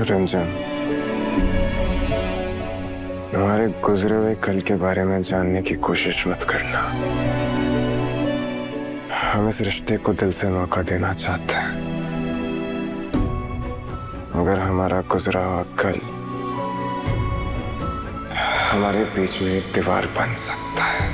रंजन, हमारे गुजरे हुए कल के बारे में जानने की कोशिश मत करना। हम इस रिश्ते को दिल से मौका देना चाहते हैं। अगर हमारा गुजरा हुआ कल हमारे बीच में एक दीवार बन सकता है।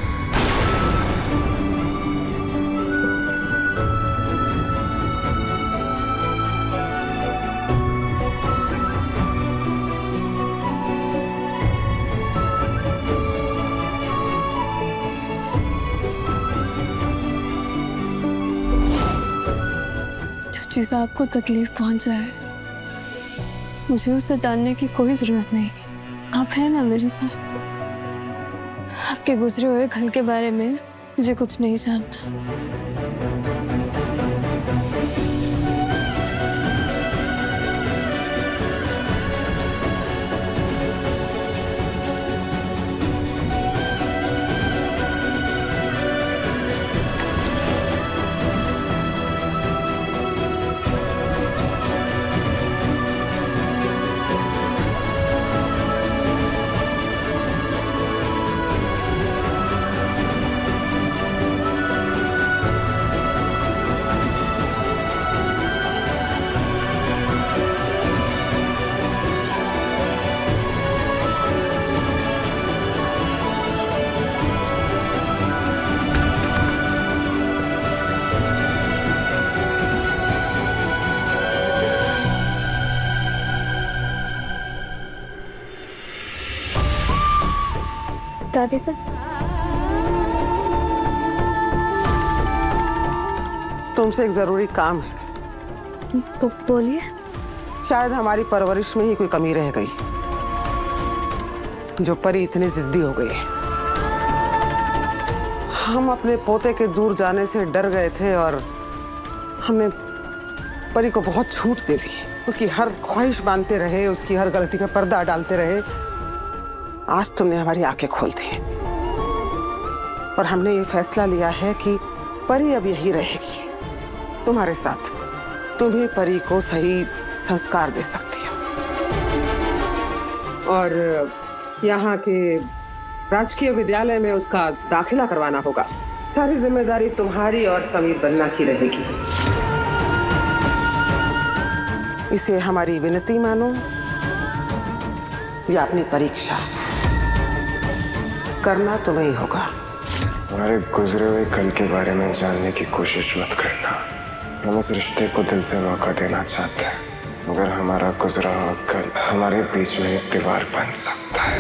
चीज़ आपको तकलीफ पहुंचाए, मुझे उसे जानने की कोई जरूरत नहीं। आप हैं ना मेरे साथ। आपके गुजरे हुए कल के बारे में मुझे कुछ नहीं जानना। दादी सर, तुमसे एक जरूरी काम है। बोलिए। शायद हमारी परवरिश में ही कोई कमी रह गई, जो परी इतनी जिद्दी हो गई। हम अपने पोते के दूर जाने से डर गए थे और हमने परी को बहुत छूट दे दी। उसकी हर ख्वाहिश मानते रहे, उसकी हर गलती पे पर्दा डालते रहे। आज तुमने हमारी आंखें खोल दी और हमने ये फैसला लिया है कि परी अब यही रहेगी तुम्हारे साथ। तुम ही परी को सही संस्कार दे सकती हो और यहाँ के राजकीय विद्यालय में उसका दाखिला करवाना होगा। सारी जिम्मेदारी तुम्हारी और समीर बन्ना की रहेगी। इसे हमारी विनती मानो या अपनी परीक्षा, करना तुम्हें ही होगा। हमारे गुजरे हुए कल के बारे में जानने की कोशिश मत करना। हम इस रिश्ते को दिल से मौका देना चाहते हैं। अगर हमारा गुजरा हुआ कल हमारे बीच में एक दीवार बन सकता है।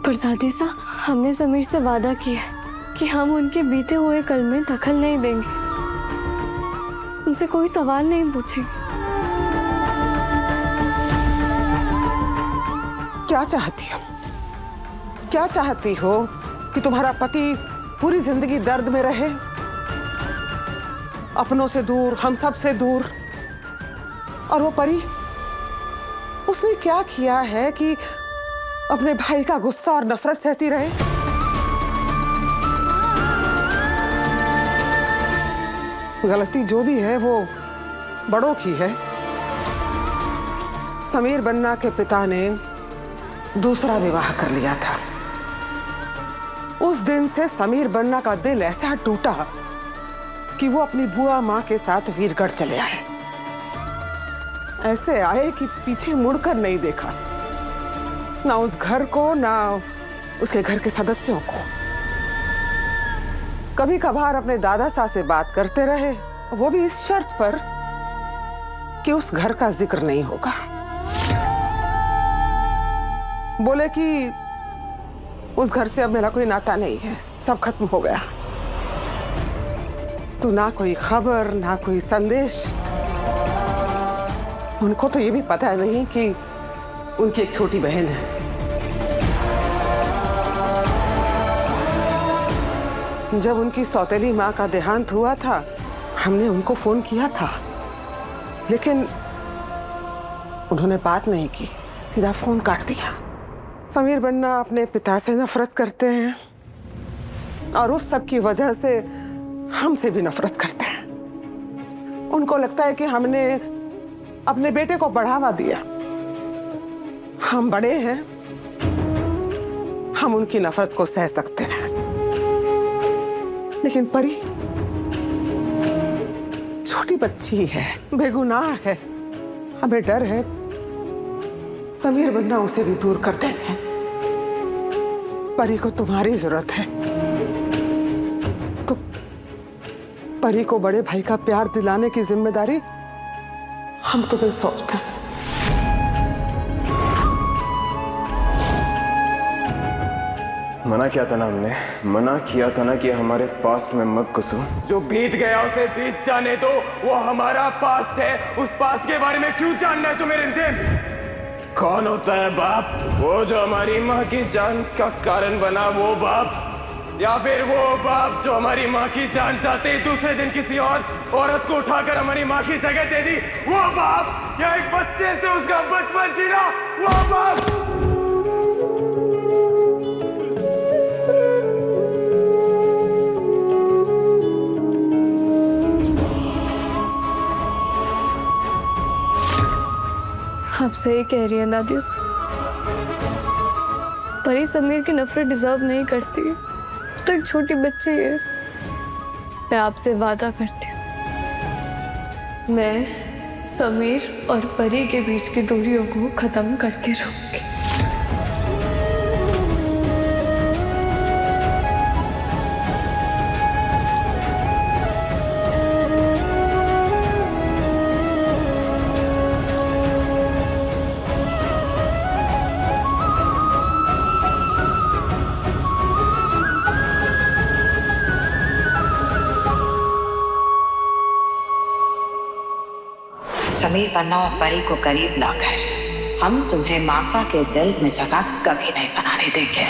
पर दादी साहब, हमने समीर से वादा किया कि हम उनके बीते हुए कल में दखल नहीं देंगे, उनसे कोई सवाल नहीं पूछेंगे। क्या चाहती हो? क्या चाहती हो कि तुम्हारा पति पूरी जिंदगी दर्द में रहे, अपनों से दूर, हम सब से दूर? और वो परी, उसने क्या किया है कि अपने भाई का गुस्सा और नफरत सहती रहे? गलती जो भी है वो बड़ों की है। समीर बन्ना के पिता ने दूसरा विवाह कर लिया था। उस दिन से समीर बन्ना का दिल ऐसा टूटा कि वो अपनी बुआ माँ के साथ वीरगढ़ चले आए। ऐसे आए कि पीछे मुड़कर नहीं देखा, ना उस घर को ना उसके घर के सदस्यों को। कभी कभार अपने दादा साहब से बात करते रहे, वो भी इस शर्त पर कि उस घर का जिक्र नहीं होगा। बोले कि उस घर से अब मेरा कोई नाता नहीं है, सब खत्म हो गया। तो ना कोई खबर, ना कोई संदेश। उनको तो ये भी पता नहीं कि उनकी एक छोटी बहन है। जब उनकी सौतेली माँ का देहांत हुआ था, हमने उनको फोन किया था, लेकिन उन्होंने बात नहीं की, सीधा फोन काट दिया। समीर बन्ना अपने पिता से नफरत करते हैं और उस सब की वजह से हमसे भी नफरत करते हैं। उनको लगता है कि हमने अपने बेटे को बढ़ावा दिया। हम बड़े हैं, हम उनकी नफरत को सह सकते हैं, लेकिन परी छोटी बच्ची है, बेगुनाह है। हमें डर है समीर बनना उसे भी दूर कर देंगे। परी को तुम्हारी जरूरत है, तो परी को बड़े भाई का प्यार दिलाने की जिम्मेदारी हम तुम्हें सौंपते हैं। मना किया था ना हमने, मना किया था ना कि हमारे पास्ट में मत घुसो। जो बीत गया उसे बीत जाने दो, वो हमारा पास्ट है। उस पास्ट के बारे में क्यों जानना है तुम्हें रिमझिम? कौन होता है बाप? वो जो हमारी माँ की जान का कारण बना, वो बाप? या फिर वो बाप जो हमारी माँ की जान चाहते ही दूसरे दिन किसी और औरत को उठाकर हमारी माँ की जगह दे दी, वो बाप? या एक बच्चे से उसका बचपन छीना, वो बाप? आप सही कह रही हैं दादी। परी समीर की नफरत डिजर्व नहीं करती, वो तो एक छोटी बच्ची है। मैं आपसे वादा करती हूँ, मैं समीर और परी के बीच की दूरियों को खत्म करके रहूंगी। समीर पन्ना और परी को करीब लाकर हम तुम्हें मासा के दिल में जगह कभी नहीं बनाने देंगे।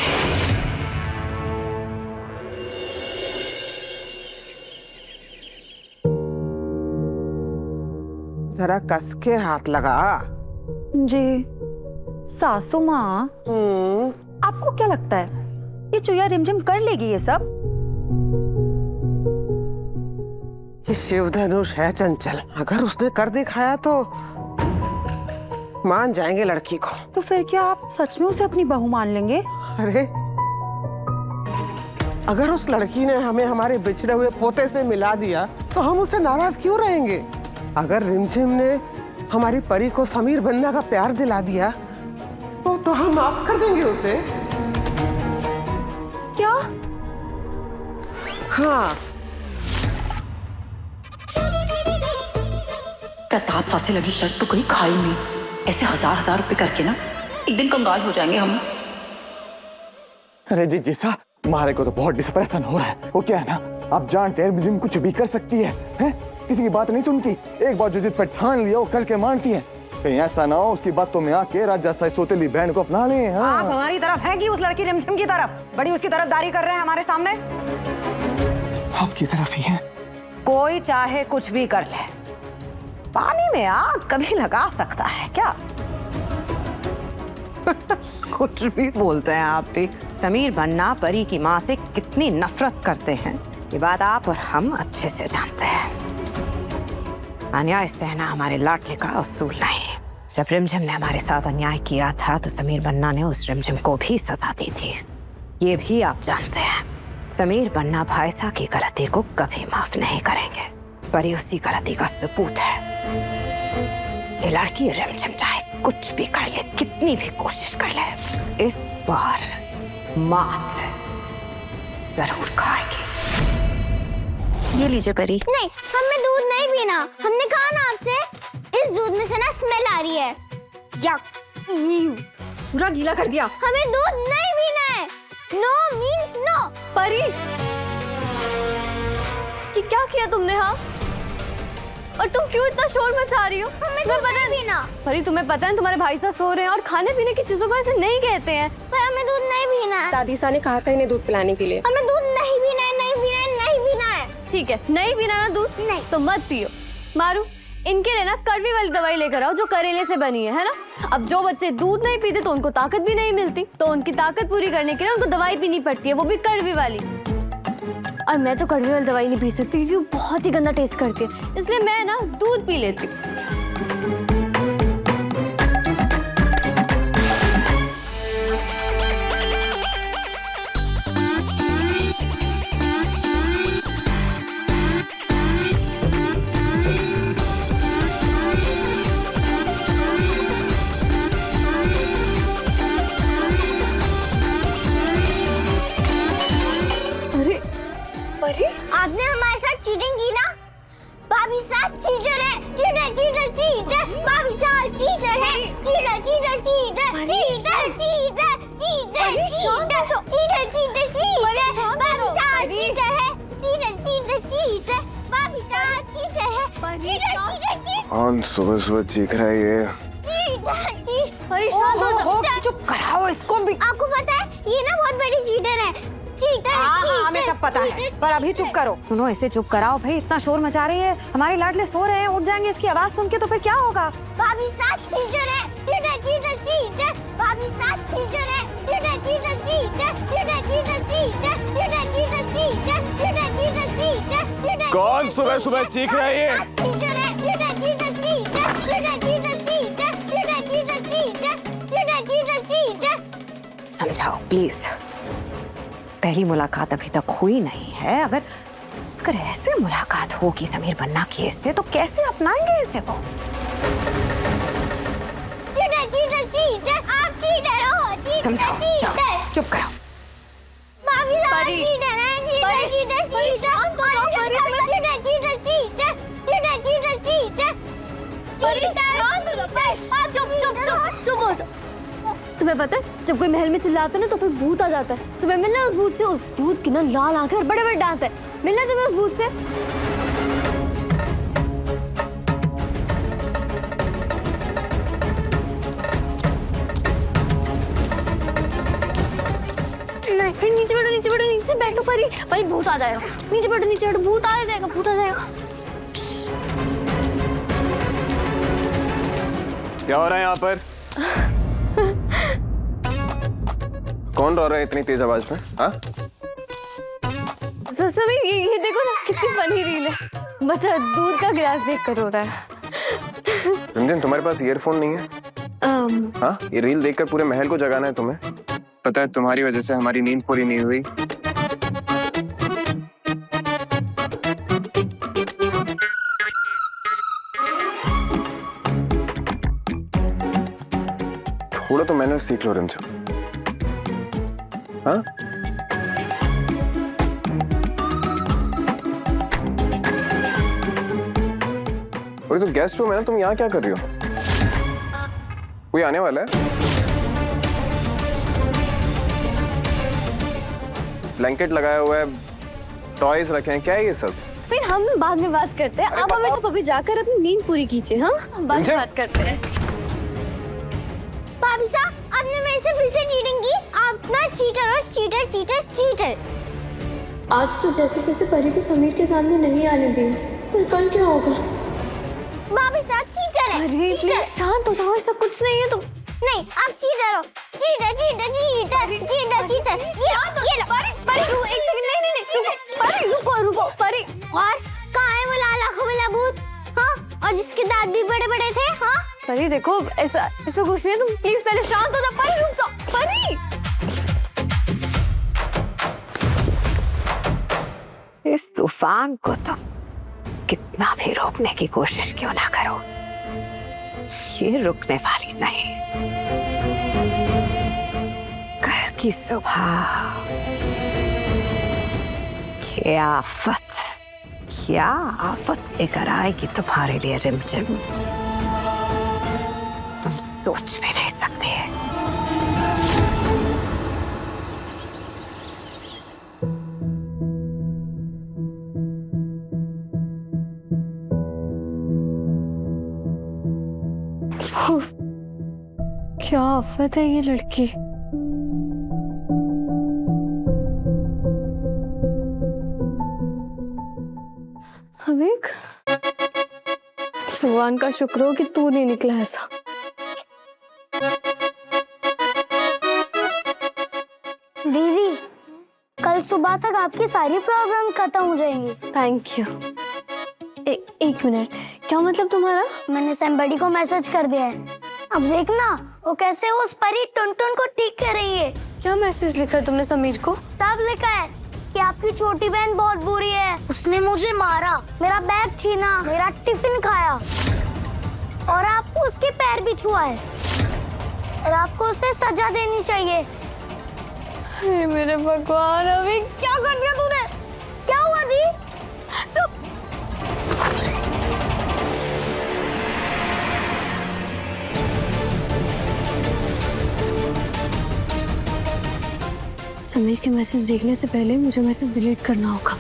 जरा कस के हाथ लगा। जी सासू माँ, आपको क्या लगता है ये चुया रिमझिम कर लेगी ये सब? ये शिवधनुष है चंचल, अगर उसने कर दिखाया तो मान जाएंगे लड़की को। तो फिर क्या आप सच में उसे अपनी बहू मान लेंगे? अरे अगर उस लड़की ने हमें हमारे बिछड़े हुए पोते से मिला दिया तो हम उसे नाराज क्यों रहेंगे? अगर रिमझिम ने हमारी परी को समीर बनना का प्यार दिला दिया तो हम माफ कर देंगे उसे। क्या? हाँ, प्रताप सा से लगी शर्त तो कहीं खाई नहीं। ऐसे हजार रुपए करके ना एक दिन कंगाल हो जाएंगे हम। अरे जी जैसा मारे को तो बहुत डिप्रेशन हो रहा है। वो क्या है ना, आप जानते हैं रिमझिम कुछ भी कर सकती है, हैं? किसी की बात नहीं सुनती। एक बार जो जिद पर ठान लिया वो करके मानती है। कहीं ऐसा ना हो उसकी बातों में आके राजा साई सौतेली बहन को अपना ले। हाँ? आप हमारी तरफ हैं कि उस लड़की रिमझिम की तरफ? बड़ी उसकी तरफदारी कर रहे हैं हमारे सामने। आपकी तरफ ही है। कोई चाहे कुछ भी कर ले, पानी में आग कभी लगा सकता है क्या? कुछ भी बोलते हैं आप भी। समीर बन्ना परी की माँ से कितनी नफरत करते हैं ये बात आप और हम अच्छे से जानते हैं। अन्याय सहना हमारे लाडले का उसूल नहीं। जब रिमझिम ने हमारे साथ अन्याय किया था तो समीर बन्ना ने उस रिमझिम को भी सजा दी थी, ये भी आप जानते हैं। समीर बन्ना भाईसा की गलती को कभी माफ नहीं करेंगे। परी उसी गलती का सबूत है। ये लड़की रिमझिम चाहे कुछ भी कर ले, कितनी भी कोशिश कर ले, इस बार मात जरूर खाएगी। ये लीजिए परी। नहीं, हमें दूध नहीं पीना। हमने कहा ना आपसे, इस दूध में से ना स्मेल आ रही है। यक, पूरा गीला कर दिया। हमें दूध नहीं पीना है। No means no. परी, ये क्या किया तुमने? हाँ, और तुम क्यों इतना शोर मचा रही हो? हमें दूध नहीं पीना। परी, तुम्हें पता है तुम्हारे भाई साहब सो रहे हैं और खाने पीने की चीजों को ऐसे नहीं कहते हैं। पर हमें दूध नहीं पीना है। दादी सा ने कहा था इन्हें दूध पिलाने के लिए। हमें दूध नहीं पीना है, नहीं पीना है, नहीं पीना है। ठीक है, नहीं पीना ना दूध, नहीं तो मत पियो। मारू, इनके लिए ना कड़वी वाली दवाई लेकर आओ जो करेले से बनी है ना? अब जो बच्चे दूध नहीं पीते तो उनको ताकत भी नहीं मिलती, तो उनकी ताकत पूरी करने के लिए उनको दवाई पीनी पड़ती है, वो भी कड़वी वाली। और मैं तो कड़वे वाली दवाई नहीं पी सकती क्योंकि वो बहुत ही गंदा टेस्ट करती है, इसलिए मैं ना दूध पी लेती हूँ। आपने हमारे साथ चीटिंग की ना? भाभी साहब चीटर है, चीटर चीटर चीटर, भाभी साहब चीटर है, cheater cheater cheater, cheater cheater cheater cheater, cheater cheater cheater, भाभी साहब चीटर है, चीटर चीटर चीटर, भाभी साहब चीटर है, चीटर चीटर चीटर। कौन सुबह सुबह चीख रहा है ये? Cheater cheater. परेशान हो जाओ। चुप कराओ इसको भी। आपको पता है ये ना बहुत बड़ी चीटर है। चीटर, हाँ चीटर, हमें सब पता है, चीटर, पर अभी चुप चीटर। करो। सुनो इसे चुप कराओ भाई, इतना शोर मचा रही है, हमारे लाडले सो रहे हैं, उठ जाएंगे इसकी आवाज सुन के तो फिर क्या होगा। भाभी साहब चीटर है, चीटर चीटर चीटर, भाभी साहब चीटर है, cheater cheater cheater, cheater cheater cheater, cheater cheater cheater, cheater cheater cheater, cheater. कौन सुबह सुबह चीख रहा है ये? चीटर है, cheater cheater cheater, cheater cheater cheater, cheater cheater cheater, cheater cheater cheater. समझाओ प्लीज, पहली मुलाकात अभी तक हुई नहीं है। अगर ऐसे मुलाकात होगी समीर बन्ना की इससे तो कैसे अपनाएंगे इसे वो? चीटर चीटर चीटर, आप चीटर हो, चीटर समझाओ, जाओ, चीटर। चुप कराओ। भाभी साहब परी, चीटर है, चीटर परी, चीटर परी, चीटर, शांत हो जाओ, परी, cheater cheater cheater, cheater cheater cheater. शांत हो जाओ, चुप चुप चुप चुप हो जाओ। तुम्हें पता है जब कोई महल में चिल्लाता है ना तो फिर भूत आ जाता है। तुम्हें मिलना उस भूत से, उस भूत की ना लाल आंखें और बड़े बड़े दांत है। मिलना तुम्हें उस भूत से। नहीं, फिर नीचे बैठो, नीचे बैठो, नीचे बैठो परी। परी भूत आ जाएगा। नीचे बैठो, भूत आ जाएगा, भूत आ जाएगा। क्या हो रहा है यहाँ पर? कौन रो रहा है इतनी तेज आवाज में? हाँ? समीर ये देखो ना कितनी फनी रील है। बच्चा दूध का गिलास देख कर रो रहा है। रंजन तुम्हारे पास ईयरफोन नहीं है? हाँ, ये रील देखकर पूरे महल को जगाना है तुम्हें? पता है तुम्हारी वजह से हमारी नींद पूरी नहीं हुई। थोड़ा तो मैनर्स सीख लो रंजन। हाँ? और ये तो गेस्ट रूम है ना, तुम यहाँ क्या कर रही हो? कोई आने वाला है? ब्लैंकेट लगाया हुआ है, टॉयज रखे हैं, क्या है ये सब? फिर हम बाद में बात करते हैं। आप हमें तो अभी जाकर अपनी नींद पूरी कीजिए। हाँ, बाद में बात करते हैं। भाभी साहब आपने मेरे से फिर से चीटिंग की। आप ना चीटर और चीटर चीटर चीटर। आज तो जैसे तैसे परी को समीर के सामने नहीं आने दी, पर कल क्या होगा? भाभी साहब चीटर है। अरे प्लीज शांत हो जाओ, ऐसा कुछ नहीं है। तुम नहीं, आप चीटर हो। Cheater cheater cheater cheater cheater. ये लो। परी रुको एक सेकंड। नहीं रुको परी, रुको परी। और कहाँ है वो लाल आंखों वाला भूत? हाँ, और जिसके दांत भी बड़े बड़े थे। हाँ, परी देखो ऐसा कुछ नहीं है। तुम प्लीज पहले शांत हो जाओ। परी रुक जाओ परी। इस तूफान को तुम कितना भी रोकने की कोशिश क्यों ना करो, ये रुकने वाली नहीं। कल की सुबह क्या आफत लेकर आएगी तुम्हारे लिए रिमझिम, तुम सोच भी नहीं सकते। क्या आफत है ये लड़की। अविक, भगवान का शुक्र हो कि तू नहीं निकला ऐसा। दीदी कल कल सुबह तक आपकी सारी प्रॉब्लम खत्म हो जाएंगी। Thank you. एक मिनट, क्या मतलब तुम्हारा? मैंने सैमबडी को मैसेज कर दिया है। अब देखना वो कैसे उस परी टुनटुन को ठीक कर रही है। क्या मैसेज लिखा है तुमने समीर को? सब लिखा है कि आपकी छोटी बहन बहुत बुरी है, उसने मुझे मारा, मेरा बैग छीना, मेरा टिफिन खाया और आपको उसके पैर भी छुआ है और आपको उसे सजा देनी चाहिए। हे मेरे भगवान, अभी क्या कर दिया तूने? क्या हुआ दी? तो समीर के मैसेज देखने से पहले मुझे मैसेज डिलीट करना होगा।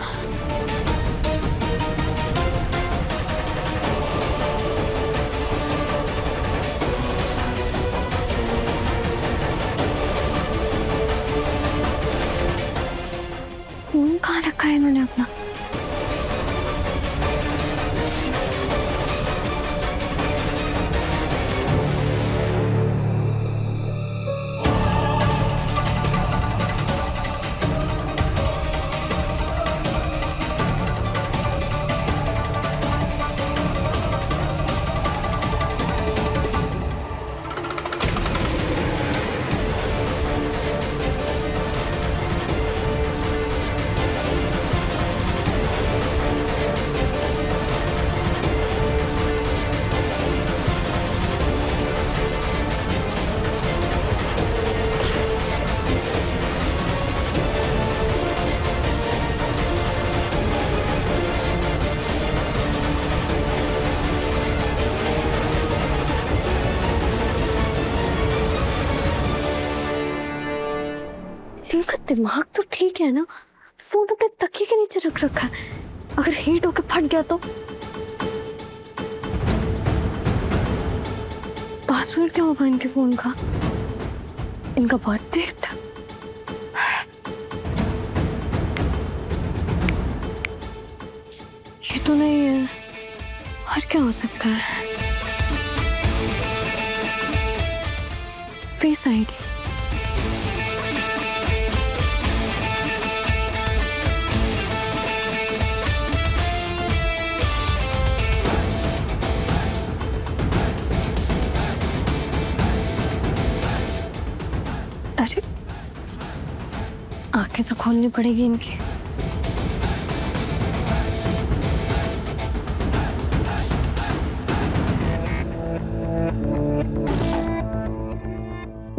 फोन कहाँ रखा है इन्होंने अपना? इनका दिमाग तो ठीक है ना, फोन अपने तकिए के नीचे रख रखा है, अगर हीट होके फट गया तो? पासवर्ड क्या होगा इनके फोन का? इनका बर्थ डेट? ये तो नहीं है, और क्या हो सकता है? Face ID? अरे आंखें तो खोलनी पड़ेगी इनकी।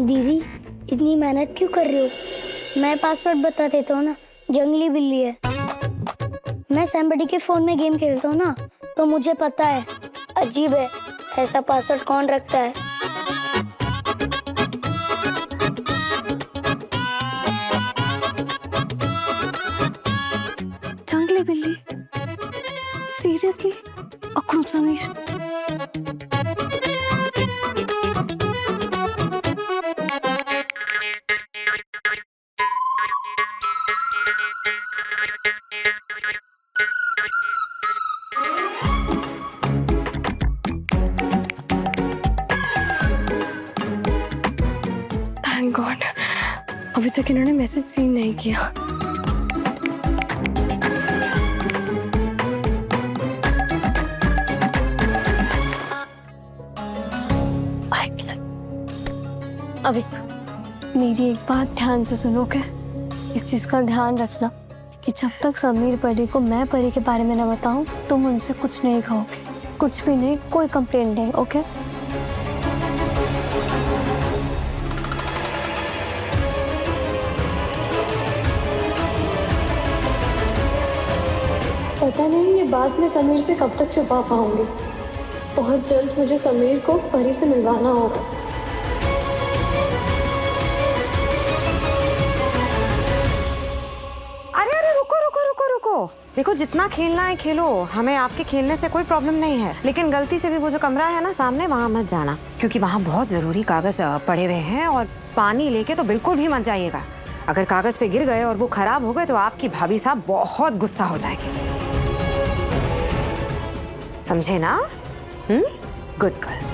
दीदी इतनी मेहनत क्यों कर रही हो? मैं पासवर्ड बता देता हूँ ना, जंगली बिल्ली है। मैं सैमबडी के फोन में गेम खेलता हूँ ना, तो मुझे पता है। अजीब है, ऐसा पासवर्ड कौन रखता है? जंगली बिल्ली? सीरियसली? अक्रूप समीर? थैंक गॉड, अभी तक इन्होंने मैसेज सीन नहीं किया। अभी मेरी एक बात ध्यान से सुनोगे? इस चीज का ध्यान रखना कि जब तक समीर परी को मैं परी के बारे में न बताऊं, तुम उनसे कुछ नहीं कहोगे, कुछ भी नहीं, कोई कंप्लेंट नहीं, ओके? पता नहीं ये बात मैं समीर से कब तक छुपा पाऊंगी। बहुत जल्द मुझे समीर को परी से मिलवाना होगा। देखो, जितना खेलना है खेलो, हमें आपके खेलने से कोई प्रॉब्लम नहीं है, लेकिन गलती से भी वो जो कमरा है ना सामने, वहाँ मत जाना, क्योंकि वहाँ बहुत जरूरी कागज पड़े हुए हैं, और पानी लेके तो बिल्कुल भी मत जाइएगा। अगर कागज पे गिर गए और वो खराब हो गए तो आपकी भाभी साहब बहुत गुस्सा हो जाएगी, समझे ना? Good girl.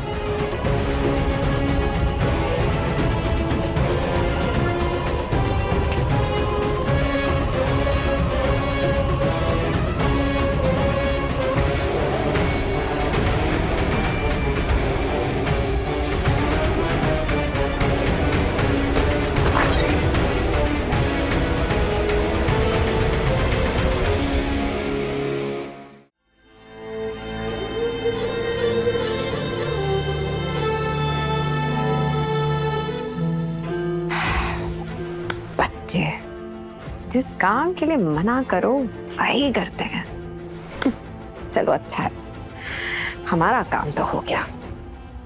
जिस काम के लिए मना करो वही करते हैं। चलो अच्छा है, हमारा काम तो हो गया।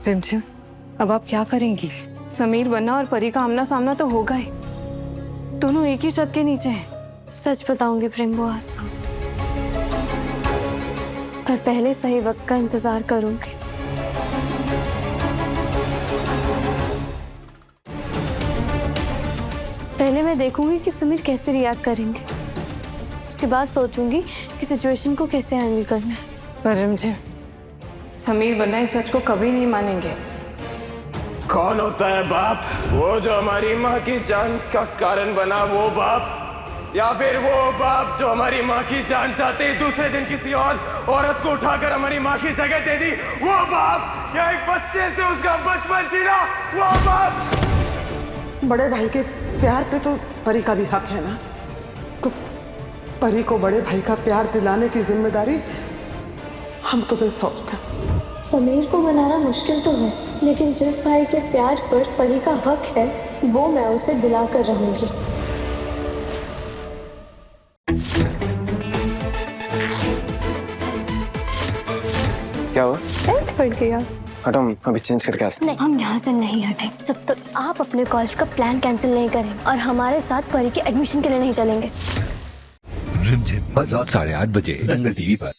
रिमझिम, अब आप क्या करेंगी? समीर बन्ना और परी का आमना सामना तो होगा ही, दोनों एक ही छत के नीचे हैं। सच बताऊंगी प्रेम बुआ, पर पहले सही वक्त का इंतजार करूंगी। पहले मैं देखूंगी कि समीर कैसे रिएक्ट करेंगे, उसके बाद सोचूंगी कि सिचुएशन को कैसे हैंडल करना है। पर रिमझिम, समीर बन्ना इस सच को कभी नहीं मानेंगे। कौन होता है बाप? वो जो हमारी माँ की जान का कारण बना, वो बाप? या फिर वो बाप जो हमारी माँ की जान चाहते ही दूसरे दिन किसी और औरत को उठाकर हमारी माँ की जगह दे दी, वो बाप? या एक बच्चे से उसका बचपन छीना, वो बाप? बड़े भाई के प्यार पे तो परी का भी हक है ना, तो परी को बड़े भाई का प्यार दिलाने की जिम्मेदारी हम तुम्हें सौंपते हैं। समीर को मनाना मुश्किल तो है, लेकिन जिस भाई के प्यार पर परी का हक है वो मैं उसे दिला कर रहूंगी। क्या हुआ? फट गया। हटो, अभी चेंज करके आते। नहीं, हम यहाँ से नहीं हटेंगे जब तक आप अपने कॉलेज का प्लान कैंसिल नहीं करेंगे और हमारे साथ परी के एडमिशन के लिए नहीं चलेंगे। रिमझिम 8:30 बजे दंगल टीवी पर।